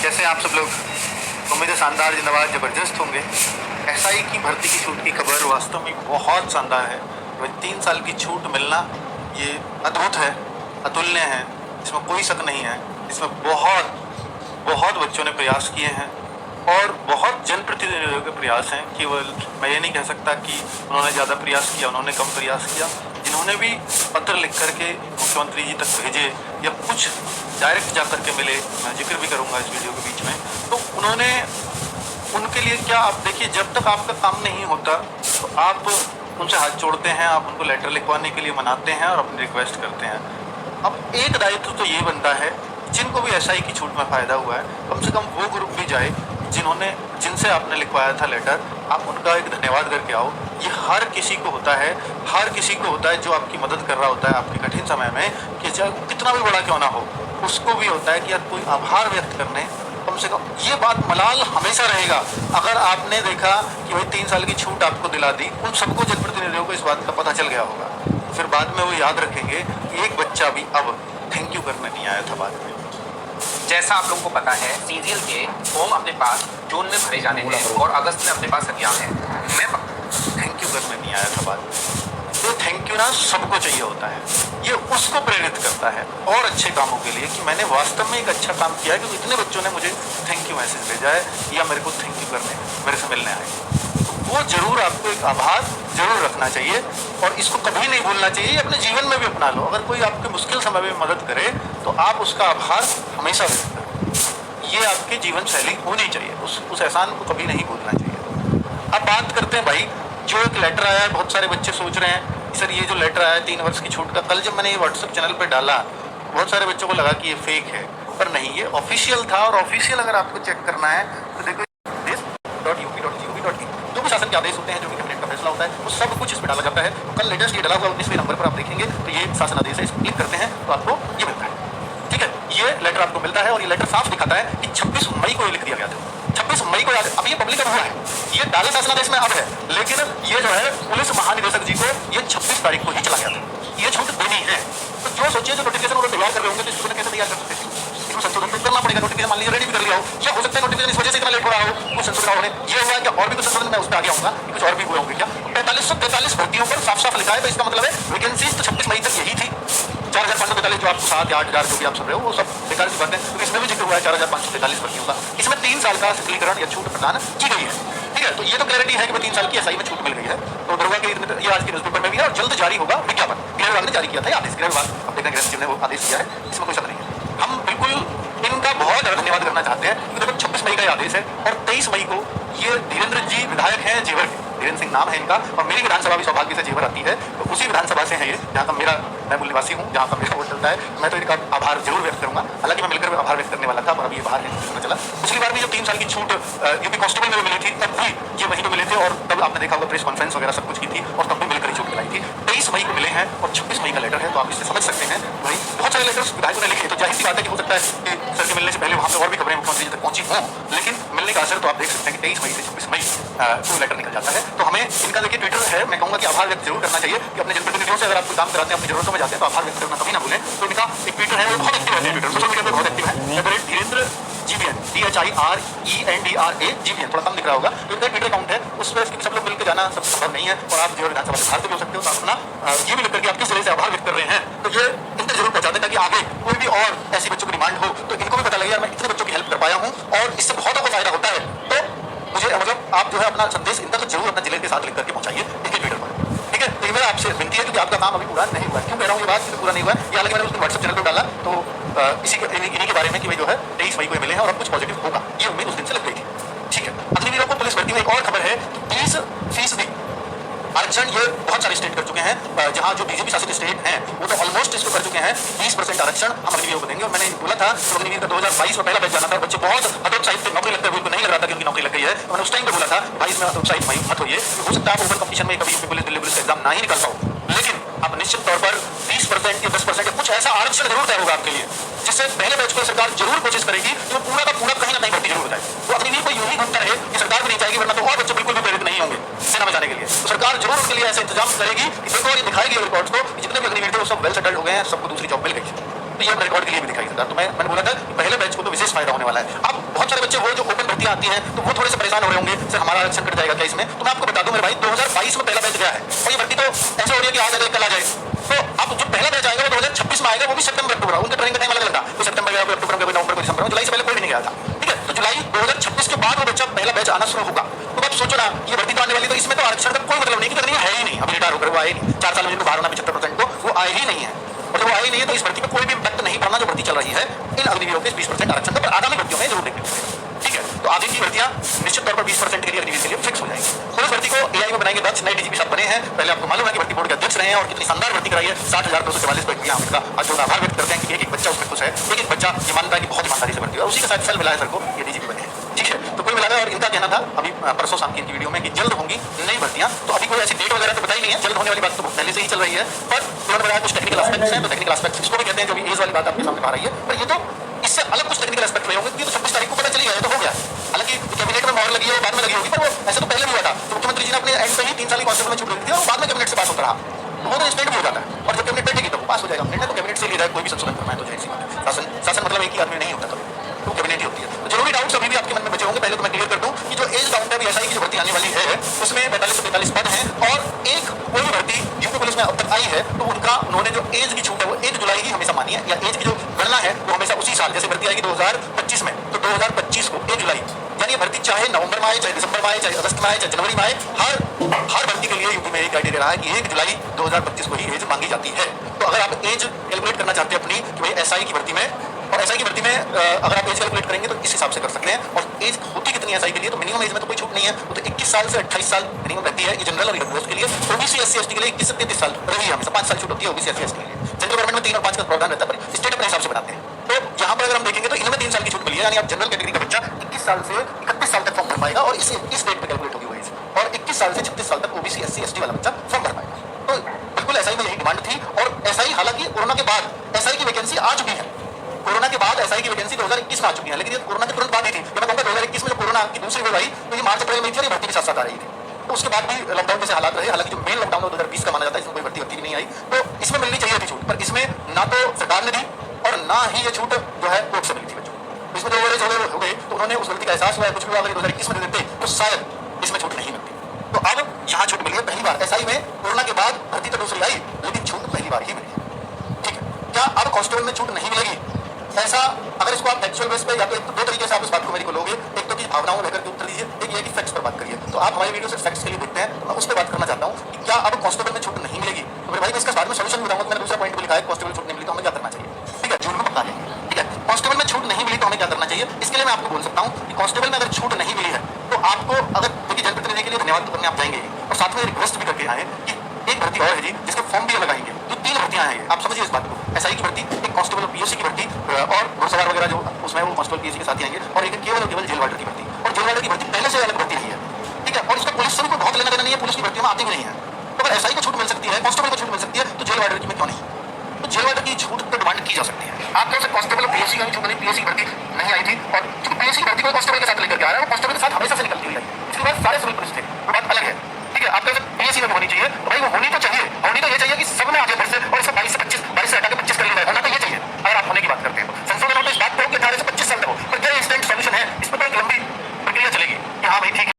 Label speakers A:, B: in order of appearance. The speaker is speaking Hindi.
A: कैसे हैं आप सब लोग? उम्मीद है शानदार, जिंदाबाद, ज़बरदस्त होंगे। एसआई की भर्ती की छूट की खबर वास्तव में बहुत शानदार है। वही 3 साल की छूट मिलना ये अद्भुत है, अतुल्य है, इसमें कोई शक नहीं है। इसमें बहुत बहुत बच्चों ने प्रयास किए हैं और बहुत जनप्रतिनिधियों के प्रयास हैं। केवल मैं ये नहीं कह सकता कि उन्होंने ज़्यादा प्रयास किया, उन्होंने कम प्रयास किया। जिन्होंने भी पत्र लिख करके मुख्यमंत्री जी तक भेजे या कुछ डायरेक्ट जा करके मिले, मैं जिक्र भी करूँगा इस वीडियो के बीच में, तो उन्होंने उनके लिए क्या, आप देखिए, जब तक आपका काम नहीं होता तो आप उनसे हाथ जोड़ते हैं, आप उनको लेटर लिखवाने के लिए मनाते हैं और अपनी रिक्वेस्ट करते हैं। अब एक दायित्व तो ये बनता है, जिनको भी एसआई की छूट में फ़ायदा हुआ है, कम से कम वो ग्रुप भी जाए जिनसे आपने लिखवाया था लेटर, आप उनका एक धन्यवाद करके आओ। ये हर किसी को होता है, हर किसी को होता है जो आपकी मदद कर रहा होता है आपके कठिन समय में, कि चाहे कितना भी बड़ा क्यों ना हो, उसको भी होता है कि यार कोई आभार व्यक्त करने, कम से कम ये बात मलाल हमेशा रहेगा। अगर आपने देखा कि भाई 3 साल की छूट आपको दिला दी, उन सबको, जनप्रतिनिधियों को इस बात का पता चल गया होगा, तो फिर बाद में वो याद रखेंगे कि एक बच्चा भी अब थैंक यू करने नहीं आया था बाद में।
B: जैसा आप लोगों को पता है, सीजीएल के फॉर्म अपने पास जून में भरे जाने हैं और अगस्त में अपने पास एग्जाम है। मैं
A: थैंक यू करने नहीं आया था बाद में। तो थैंक यू ना सबको चाहिए होता है, ये उसको प्रेरित करता है और अच्छे कामों के लिए, कि मैंने वास्तव में एक अच्छा काम किया है, क्योंकि इतने बच्चों ने मुझे थैंक यू मैसेज भेजा है या मेरे को थैंक यू करने मेरे से मिलने आए। तो वो जरूर आपको एक आभार जरूर रखना चाहिए और इसको कभी नहीं भूलना चाहिए। अपने जीवन में भी अपना लो। अगर कोई आपके मुश्किल समय में मदद करे तो आप उसका आभार हमेशा व्यक्त करें। ये आपकी जीवन शैली होनी चाहिए, उस एहसान को कभी नहीं भूलना चाहिए। अब बात करते हैं भाई, जो एक लेटर आया है, बहुत सारे बच्चे सोच रहे हैं सर ये जो लेटर आया 3 वर्ष की छूट का, कल जब मैंने ये व्हाट्सएप चैनल पर डाला, बहुत सारे बच्चों को लगा कि ये फेक है, पर नहीं, ये ऑफिशियल था। और ऑफिशियल अगर आपको चेक करना है तो देखो, देश.up.gov.in जो भी शासन के आदेश होते हैं, जो भी कैबिनेट का फैसला होता है, वो सब कुछ इस पर डाला जाता है। तो कल लेटेस्ट ये डाला हुआ 19वें नंबर पर आप देखेंगे तो ये शासन आदेश है, इस पर क्लिक करते हैं तो आपको ये मिलता है। ठीक है, ये लेटर आपको मिलता है और ये लेटर साफ दिखाता है कि 26 मई को ये लिख दिया गया था। 26 मई को याद, अब ये पब्लिक हुआ है, ये डाले शासनादेश में अब है, लेकिन ये जो है पुलिस महानिदेशक जी को ये 26 तारीख को ही चला गया था। ये छूट देनी है, तो जो सोचिए, जो नोटिफिकेशन वो तैयार कर रहे होंगे, तो इसको कैसे तैयार कर सकते हैं? इसमें संशोधन तो करना पड़ेगा। नोटिफिकेशन मान लीजिए रेडी भी कर लिया हो, या हो सकता है नोटिफिकेशन इस वजह से इतना लेट हो रहा हो, कुछ संशोधन होने ये हुआ क्या, और भी कुछ संशोधन, मैं उस पर आगे आऊंगा, कुछ और भी हुए होंगे क्या। 4543 भर्तियों पर साफ साफ लिखा है, तो इसका मतलब है वैकेंसीज तो 26 मई तक यही थी। 4543 जो आपको 7 या 8 हज़ार जो भी आप सब रहे हो, वो सब बेकार की बात है, क्योंकि इसमें भी जिक्र हुआ है 4543 भर्तियों का। इसमें 3 साल का सफलीकरण या छूट प्रदान की गई है। ठीक है, तो ये तो क्लैरिटी है कि 3 साल की एसआई में छूट मिल गई है। तो दरोगा के ये आज के न्यूज़पेपर में भी है और जल्द जारी होगा विज्ञापन। गृह विभाग ने जारी किया था आदेश, गृह विभाग, अब देखना गृह सचिव ने वो आदेश दिया है, इसमें कोई शक नहीं है। हम बिल्कुल इनका बहुत ज़्यादा धन्यवाद करना चाहते हैं, क्योंकि देखो 26 मई का आदेश है और 23 मई को ये धीरेन्द्र जी विधायक हैं जेवर के, धीरेन्द्र सिंह नाम है इनका, और मेरी विधानसभा भी सौभाग्य से जेवर आती है, तो उसी विधानसभा से है ये, जहाँ का मैं मूल निवासी हूँ, जहाँ का मेरा वोट चलता है। मैं तो इनका आभार जरूर व्यक्त करूँगा। हालांकि मैं मिलकर आभार व्यक्त करने वाला था, पर अभी ये बाहर नहीं चला। पिछली बार भी जब 3 साल की छूट यूपी कांस्टेबल में मिली थी, तब भी ये वहीं पर मिले थे और तब आपने देखा होगा प्रेस कॉन्फ्रेंस वगैरह सब कुछ की थी और तब भी मिलकर ही छूट मिलाई थी। 23 मई को मिले हैं और 26 मई का लेटर है, तो आप इससे समझ सकते हैं भाई बहुत सारे लेटर्स विधायकों ने लिखे, तो जाहिर सी बात है कि हो सकता है कि सर के मिलने से पहले वहाँ पर और भी खबरें मुख्यमंत्री जी तक पहुंची हों, लेकिन मिलने का असर तो आप देख सकते हैं कि 23 मई से 26 मई को लेटर निकल जाता है। तो हमें इनका देखिए ट्विटर है, मैं कहूँगा कि आभार व्यक्त जरूर करना चाहिए कि अपने जनप्रतिनिधियों से अगर आप कोई काम कराते हैं, अपनी जरूरतों में जाते हैं, तो आभार व्यक्त करना कभी ना भूलें। तो इनका एक ट्विटर है, वो बहुत एक्टिव है, ट्विटर सोशल मीडिया पर बहुत एक्टिव है, धीरेन्द्र GBN, DHIRENDRA थोड़ा कम दिख रहा होगा, तो इनका ट्विटर अकाउंट है, उस पर सब लोग मिलकर जाना सब संभव नहीं है और आप जो विधानसभा से बाहर से भी हो सकते हो, तो अपना ये भी लिख करके आप किस तरह से आभार व्यक्त कर रहे हैं, तो ये इन तक जरूर पहुंचा दें, ताकि आगे कोई भी और ऐसी बच्चों की डिमांड हो तो इनको भी पता लगे यार मैं इतने बच्चों की हेल्प कर पाया हूँ और इससे बहुतों को फायदा होता है। तो मुझे मतलब आप जो है अपना संदेश इन तक जरूर अपना जिले के साथ लिख करके पहुंचाइए इनके ट्विटर पर। ठीक है, तो ये मेरा आपसे विनती है, क्योंकि आपका काम अभी पूरा नहीं हुआ है। क्यों कह रहा हूँ ये बात, क्योंकि पूरा नहीं हुआ है, ये हालांकि मैंने उसने व्हाट्सएप चैनल पर डाला, तो इन्हीं के बारे में कि भाई जो है 23 मई को मिले हैं और अब कुछ पॉजिटिव होगा, ये उम्मीद उस दिन से लग गई थी। ठीक है, अग्निवीरों को पुलिस भर्ती में एक और खबर है, 20% आरक्षण ये बहुत सारे स्टेट कर चुके हैं, जहाँ जो बीजेपी शासित स्टेट हैं वो तो ऑलमोस्ट इसको कर चुके हैं। 20% आरक्षण हम अग्निवीरों को देंगे। और मैंने बोला था तो अग्निवीर का 2022 में पहला बैच जाना था, बच्चे बहुत हतोत्साहित थे, नौकरी लगते हुए उनको नहीं लग रहा था कि उनकी नौकरी लग गई है। मैंने उस टाइम पे बोला था 22 में हतोत्साहित मत होइए, हो सकता है आप ओपन कंपटीशन में कभी पुलिस दिल्ली पुलिस का एग्जाम ना ही निकाल पाओ, लेकिन आप निश्चित तौर पर 20% या 10% या कुछ ऐसा आरक्षण जरूर तय होगा आपके लिए, जिससे पहले बैच को सरकार जरूर कोशिश करेगी कि वो पूरा का पूरा कहीं ना कहीं भर्ती जरूर हो जाए। वो अग्निवीर को यूं ही घूमता रहे कि सरकार भी नहीं चाहेगी, वरना तो और बच्चे बिल्कुल भी प्रेरित नहीं होंगे सेना में जाने के लिए। तो सरकार जरूर उसके लिए ऐसा इंतजाम करेगी कि देखो, और ये दिखाएगी रिकॉर्ड्स को कि जितने भी अग्निवीर थे वो सब वेल सेटल्ड हो गए हैं, सबको दूसरी जॉब मिल गई। तो ये रिकॉर्ड के लिए भी दिखाई सरकार। तो मैंने बोला था कि पहले बैच को तो विशेष फायदा होने वाला है। अब बच्चे वो जो ओपन भर्तियां आती हैं तो वो थोड़े से परेशान हो रहे होंगे, सर हमारा आरक्षण कट जाएगा क्या इसमें? तो मैं आपको बता दूं मेरे भाई, 2022 में पहला बैच गया है और ये भर्ती तो ऐसे हो रही है कि आज आ जाए कल आ जाए। तो अब जो पहला बैच आएगा वो 2026 में आएगा, वो भी सितंबर अक्टूबर, उनके ट्रेनिंग का टाइम अलग अलग था, तो सितंबर गया, अक्टूबर गया, नवंबर, दिसंबर, जुलाई से पहले कोई भी नहीं गया था। ठीक है, तो जुलाई 2026 के बाद वो बच्चा पहला बैच आना शुरू होगा। तो आप सोचो ना, ये भर्ती तो आने वाली, तो इसमें तो आरक्षण का कोई मतलब नहीं, क्योंकि है ही नहीं, अभी रिटायर होकर वो आए नहीं, 4 साल में जिनको बाहर होना 75% को वो आए ही नहीं है, और जब वो आए ही नहीं है तो इस भर्ती पर कोई भी इम्पैक्ट नहीं पड़ना जो भर्ती चल रही है इन अग्निवीरों के 20% आरक्षण पर आगामी भर्तियों में जरूर देखने को मिलेगा। ठीक है, तो आगे की भर्तियां निश्चित तौर पर 20% के लिए अग्निवीर के लिए फिक्स हो जाएगी। पुलिस भर्ती को एआई में बनाएंगे दक्ष, नए डीजीपी साहब बने हैं, पहले आपको मालूम है कि भर्ती बोर्ड के अध्यक्ष रहे हैं और कितनी शानदार भर्ती कराई है, 60,244 व्यक्ति हम इसका आज जो आभार व्यक्त करते हैं कि एक बच्चा उसमें खुश है, एक बच्चा ये मानता है कि बहुत ईमानदारी से भर्ती हुआ, उसी के साथ फल मिला है सर को, ये डीजीपी बने हैं। ठीक है, तो कोई मिला है और इनका कहना था अभी परसों शाम की इनकी वीडियो में कि जल्द होंगी नई भर्तियां, तो अभी कोई ऐसी डेट वगैरह तो बताई नहीं है, जल्द होने वाली बात तो पहले से ही चल रही है, पर उन्होंने बताया कुछ टेक्निकल एस्पेक्ट्स हैं, तो टेक्निकल एस्पेक्ट्स इसको भी कहते हैं, जो भी एज वाली बात आपके सामने आ रही है, पर ये तो इससे अलग कुछ टेक्निकल एस्पेक्ट रहे होंगे, ये तो 26 तारीख को पता चली गया है, तो हो गया। हालांकि कैबिनेट में मोहर लगी है, बाद में लगी होगी, पर वो ऐसे तो पहले भी हुआ था, तो मुख्यमंत्री जी ने अपने एंड पे ही 3 साल की कांस्टेबल में छूट दी थी और बाद में कैबिनेट से पास होता रहा, तो वो तो इंस्टेंट भी हो जाता है, और जब कैबिनेट बैठेगी तो वो पास हो जाएगा। हमने तो कैबिनेट से लिया कोई भी संशोधन करना है तो जाहिर सी बात है, शासन मतलब एक ही आदमी नहीं होता, तो कैबिनेट ही होती है। तो जो भी डाउट्स अभी भी आपके मन में बचे होंगे, पहले तो मैं क्लियर कर दूं कि जो एज काउंट है अभी एसआई की जो भर्ती आने वाली है उसमें 45 से 45 पद हैं, और एक कोई भी भर्ती यूपी पुलिस में अब तक आई है तो उनका उन्होंने जो एज की छूट है वो 1 जुलाई ही हमेशा मानी है, या एज की जो गणना है वो हमेशा उसी साल, जैसे भर्ती आएगी 2025 में तो 2025 को 1 जुलाई, यानी भर्ती चाहे नवंबर में आए, चाहे दिसंबर में आए, चाहे अगस्त में आए, चाहे जनवरी में आए, हर भर्ती के लिए यूपी में एक क्राइटेरिया रहा है कि 1 जुलाई 2025 को ही एज मांगी जाती है। तो अगर आप एज कैलकुलेट करना चाहते हैं अपनी कि भाई एसआई की भर्ती में, और एसआई की भर्ती में अगर आप एज कैलकुलेट करेंगे तो इस हिसाब से कर सकते हैं, और एज होती कितनी है एसआई के लिए, तो मिनिमम एज में तो कोई छूट नहीं है, वो तो 21 साल से 28 साल मिनिमम रहती है, ये जनरल और पोस्ट के लिए। ओबीसी एससी एसटी के लिए 21 से 33 साल रही है, हमेशा 5 साल छूट होती है ओबीसी एससी एसटी के लिए। सेंट्रल गवर्नमेंट में 3 और 5 का प्रावधान रहता है, पर स्टेट अपने हिसाब से बनाते हैं। तो यहाँ पर अगर हम देखेंगे तो इनमें 3 साल की छूट मिली है, यानी आप जनरल कैटेगरी का बच्चा 21 साल से 31 साल तक फॉर्म भर पाएगा, और इस डेट पे कैलकुलेट होगी वो एज, और 21 साल से 36 साल तक ओबीसी एससी एसटी वाला बच्चा फॉर्म भर पाएगा। तो बिल्कुल एसआई में यही डिमांड थी, और एसआई हालांकि कोरोना के बाद एसआई की वैकेंसी आ चुकी है, कोरोना के बाद एसआई की वैकेंसी 2021 में आ चुकी है, लेकिन ये कोरोना के तुरंत बाद ही थी। मैं कहूंगा 2021 में जो कोरोना की दूसरी वेव आई तो ये मार्च अप्रैल में थी, भर्ती के साथ साथ आ रही थी, तो उसके बाद भी लॉकडाउन जैसे हालात रहे। हालांकि जो मेन लॉकडाउन 2020 का माना जाता है, इसमें कोई भर्ती नहीं आई, तो इसमें मिलनी चाहिए थी छूट, पर इसमें ना तो सरकार ने दी और ना ही ये छूट जो है कोर्ट से मिली थी बच्चों को। इसमें जो ओवरेज हो गए तो उन्होंने उस गलती का एहसास हुआ है, कुछ भी अगर 2021 में दे देते तो शायद इसमें छूट नहीं मिलती। तो अब यहाँ छूट मिली है पहली बार एसआई में, कोरोना के बाद भर्ती तो दूसरी आई लेकिन छूट पहली बार ही मिली। ठीक है, क्या अब कांस्टेबल में छूट नहीं मिलेगी? ऐसा अगर इसको आप फैक्चुअल बेस पे या तो 2 तरीके से आप इस बात को मेरी को लोगे, एक तो कि भावनाओं में लेकर के उत्तर दीजिए, एक ये कि फैक्ट्स पर बात करिए। तो आप हमारी वीडियो से फैक्ट्स के लिए देखते हैं, तो मैं उस पर बात करना चाहता हूँ कि क्या अब कांस्टेबल में छूट नहीं मिलेगी। तो मेरे भाई मैं इसका बाद में सोल्यूशन बताऊंगा, मैंने दूसरा पॉइंट भी लिखा है, कांस्टेबल छूट नहीं मिली तो हमें क्या करना चाहिए। ठीक है, जून में बता देंगे। ठीक है, कांस्टेबल में छूट नहीं मिली तो हमें क्या करना चाहिए, इसके लिए मैं आपको बोल सकता हूँ कि कांस्टेबल में अगर छूट नहीं मिली है तो आपको, अगर क्योंकि जनप्रतिनिधि के लिए धन्यवाद तो करने आप जाएंगे, और साथ में रिक्वेस्ट भी करके आए कि एक भर्ती और है जी जिसके फॉर्म भी लगाएंगे, तो 3 भर्तियां हैं, आप समझिए इस बात को, एसआई की भर्ती, एक कांस्टेबल पीएससी की भर्ती, और घुड़सवार वगैरह जो उसमें वो कांस्टेबल पीएससी के साथ ही आएंगे, और एक केवल और केवल जेल वार्डर की भर्ती, और जेल वार्डर की भर्ती पहले से अलग भर्ती नहीं है। ठीक है, और इसका पुलिस से भी कोई बहुत लेना देना नहीं है, पुलिस की भर्ती में आती भी नहीं है। तो अगर एसआई को छूट मिल सकती है, कांस्टेबल को छूट मिल सकती है, तो जेल वार्डर की में क्यों नहीं? तो जेल वार्डर की छूट पर डिमांड की जा सकती है। आप कह सकते कांस्टेबल पीएससी का भी छूट नहीं, पीएससी की भर्ती नहीं आई थी, और चूंकि पीएससी की भर्ती को कांस्टेबल के साथ लेकर के आ रहा है, कांस्टेबल के साथ हमेशा से निकलती हुई है, इसके बाद सारे सिविल पुलिस थे, वो बात अलग है। ठीक है, आप कह सकते पीएससी में होनी चाहिए, भाई वो होनी तो चाहिए, होनी तो ये चाहिए कि सब में आ जाए फिर से, और इसमें 22 से 25